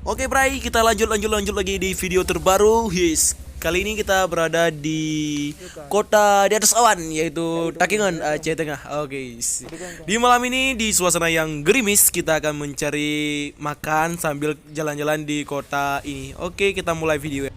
Oke Bray, kita lanjut lagi di video terbaru. Kali ini kita berada di kota di atas awan, yaitu Takengon, Aceh Tengah. Oke. Di malam ini di suasana yang gerimis kita akan mencari makan sambil jalan-jalan di kota ini. Oke, kita mulai video.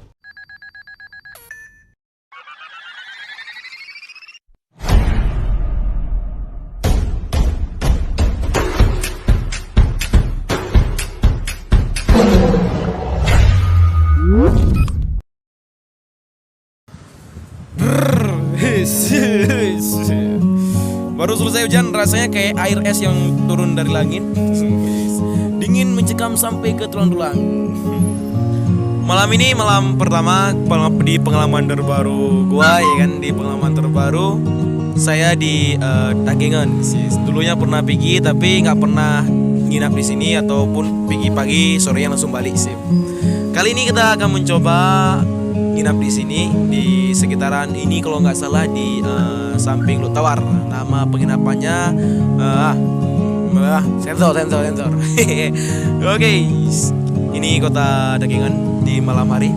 Baru selesai hujan, rasanya kayak air es yang turun dari langit. Dingin mencekam sampai ke tulang-tulang. Malam ini malam pertama di pengalaman terbaru gua, ya kan, di pengalaman terbaru saya di Takengon. Dulunya pernah pergi tapi nggak pernah nginap di sini ataupun pergi pagi sorenya langsung balik sih. Kali ini kita akan mencoba nginap di sini di sekitaran ini, kalau nggak salah di samping Lutawar. Nama penginapannya sensor. Oke, ini kota Takengon di malam hari.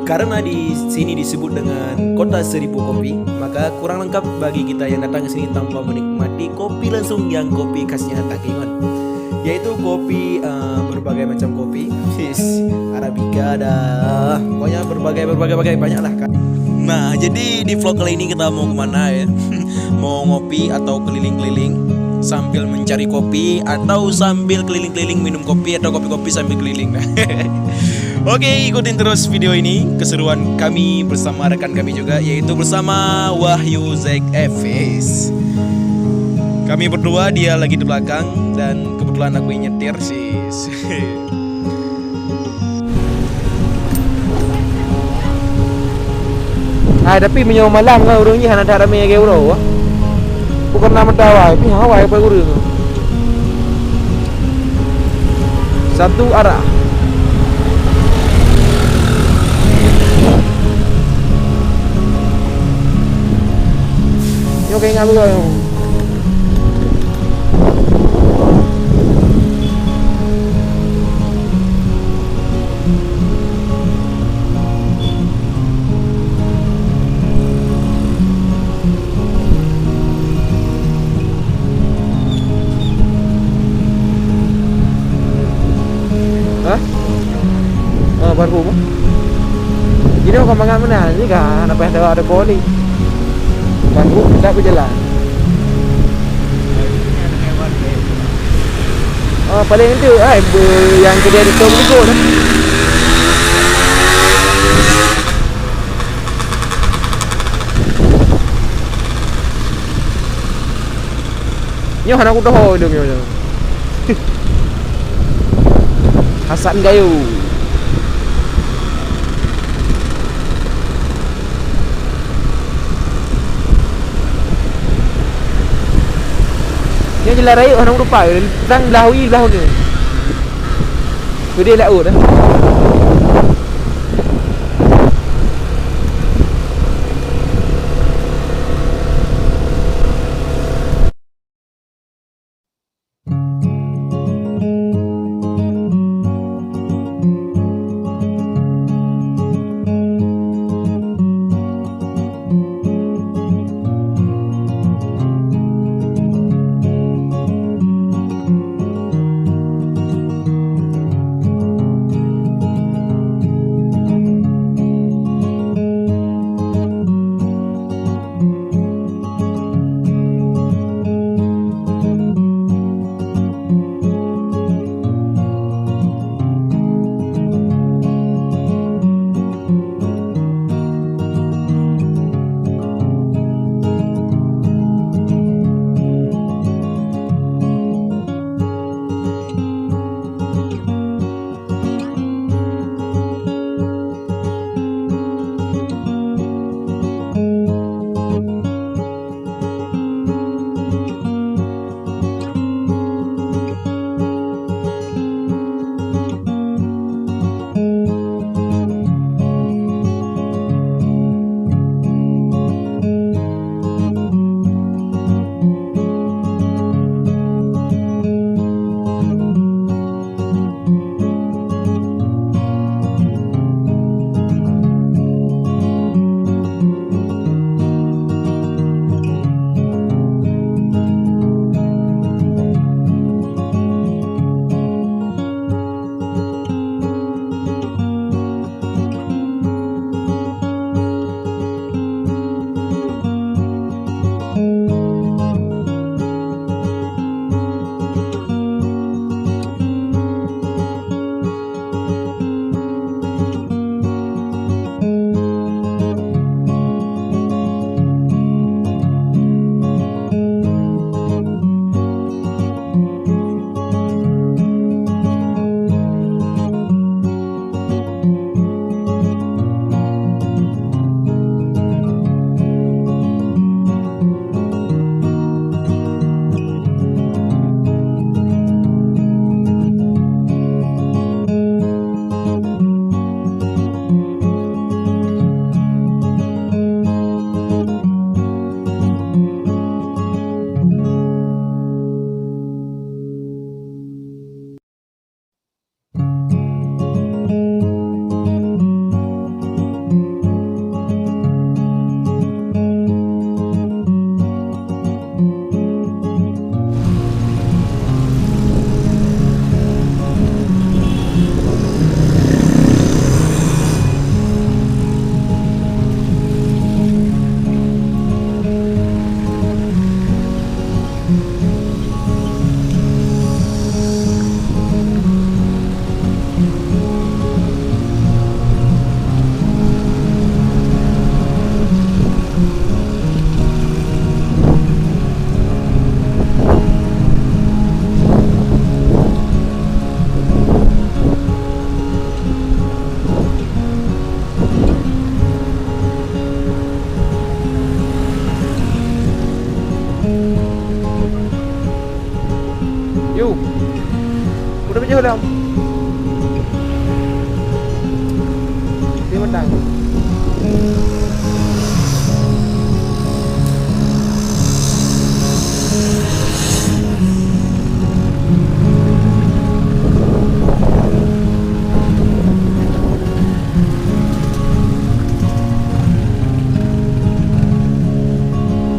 Karena di sini disebut dengan kota seribu kopi, maka kurang lengkap bagi kita yang datang ke sini tanpa menikmati kopi langsung yang kopi khasnya Takengon, yaitu kopi berbagai macam kopi, Arabica, ada pokoknya berbagai banyak lah kan. Nah, jadi di vlog kali ini kita mau kemana ya? Mau ngopi atau keliling-keliling sambil mencari kopi, atau sambil keliling-keliling minum kopi, atau kopi-kopi sambil keliling. Oke, ikutin terus video ini, keseruan kami bersama rekan kami juga, yaitu bersama Wahyu ZFS. Kami berdua, dia lagi di belakang, dan kebetulan aku yang nyetir sih. Tapi menyewa malam kan urungnya hana ada rame kayak bro. Bukan nama dawai, tapi hawai apa urung. Satu arah. Yo kayak ngalu kau. Baru mah. Jadi kau mangan mana sih kan? Apa yang ada koli? Baru tidak berjalan. Oh, paling itu yang kedai di Tom itu dah. Nyo anak aku dah dong nyo. Hasan Gayu. Yang jelas raya orang lupa tang lahui lahu ni. Dia lau dah.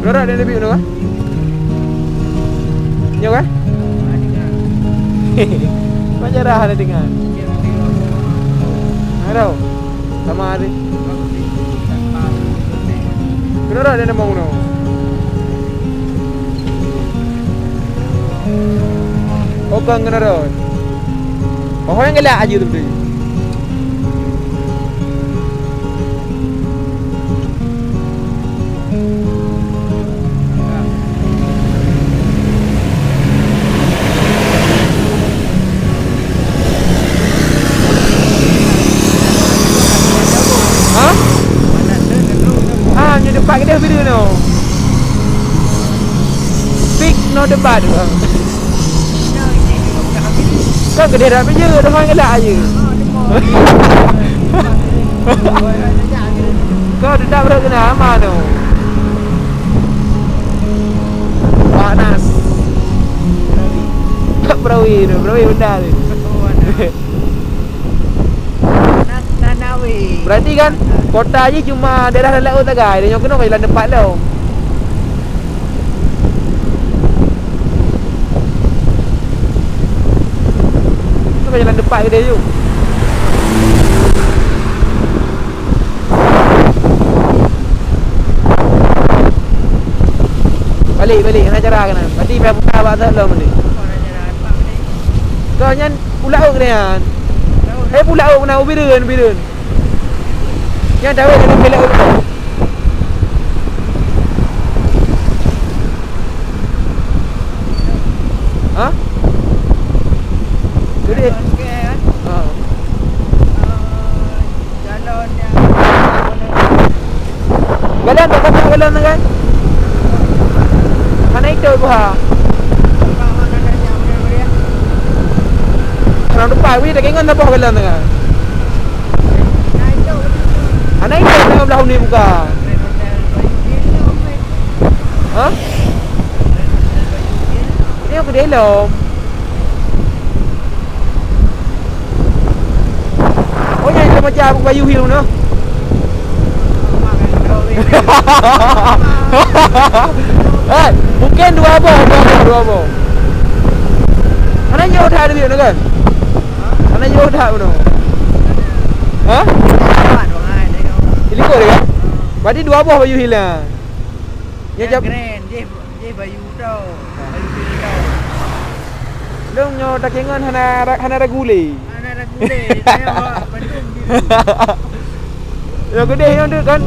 Berapa dia lebih tu kan? Ya kan? Macam dah ada dengan. Ada. Sama ada. Berapa dia nak mau no? Oh kan kena dah. Oh yang gelak aja tu tadi. Hah? Ah, nyo debat ke dia video no. Big no debat tu. Kan ke dia dah je, dah orang gelak je. Kau tidak berapa kena aman tu. Panas. Perawi tu, perawi benda tu. Berarti kan kota je cuma daerah laut tak guys. Dia kena jalan depan tu. Kena jalan depan ke dia tu. Balik nak cara kan. Berarti payah buka abang tak ni. Kau nyan pulau ke dia? Pulau mana biren. Yang dah dengan belak tu. Ha? Jadi ha. Jalan yang Galan tak kata galan kan? Mana itu buah? Orang depan we dah kengan apa galan kan? Anak itu tengah belah ni buka. Ha? Ini aku delom. Oh yang itu macam aku Bayu Hill no. Mungkin dua boh. Anak jauh dah ada dia kan? Anak jauh dah no. Ha? Ikut dia kan? Berarti dua buah Bayu Hill lah. Yang keren, dia Bayu tau. Bayu Hill tau. Dong nyo tak kengan hana ragule. Anak ragule, saya bawa bandung dia. Yang gede yang tu kan.